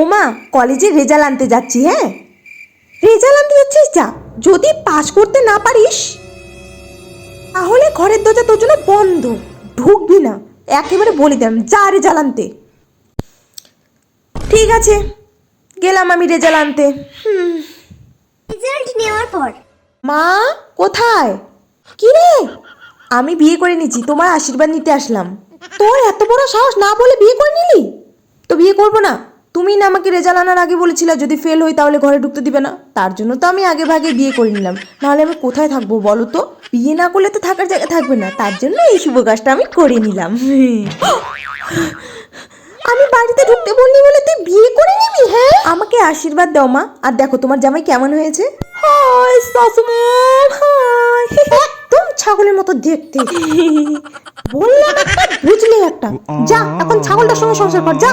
ওমা, কলেজে রেজাল্ট আনতে যাচ্ছি। হ্যাঁ, রেজাল্ট আনতে যাচ্ছিস? যা, যদি পাস করতে না পারিস তাহলে ঘরের দরজা তোর জন্য বন্ধ, ঢুকবি না, একেবারে বলে দিলাম। যা রেজাল্ট আনতে। ঠিক আছে, গেলাম আমি রেজাল্ট আনতে। রেজাল্ট নেওয়ার পর মা কোথায়? কি রে? আমি বিয়ে করে নিয়েছি, তোমার আশীর্বাদ নিতে আসলাম। তোর এত বড় সাহস, না বলে বিয়ে করে নিলি? তো বিয়ে করবো না। তুমি না আমাকে রেজাল্ট আনার আগে বলেছিলে যদি ফেল হই তাহলে ঘরে ঢুকতে দিবে না। তার জন্য তো আমি আগে ভাগে বিয়ে করে নিলাম, নাহলে আমি কোথায় থাকবো বলো তো? বিয়ে না করলে তো থাকার জায়গা থাকবে না, তার জন্য এই শুভ কাজটা আমি করে নিলাম। আমি বাড়িতে ঢুকতে বললি বলে তুই বিয়ে করে নিবি? হ্যাঁ, আমাকে আশীর্বাদ দাও মা। আর দেখো তোমার জামাই কেমন হয়েছে। হাই শাশুমা, হাই। একদম ছাগলের মতো দেখতে। বললাম একটা, বুঝলি একটা। যা এখন ছাগলটার সঙ্গে সংসার কর, যা।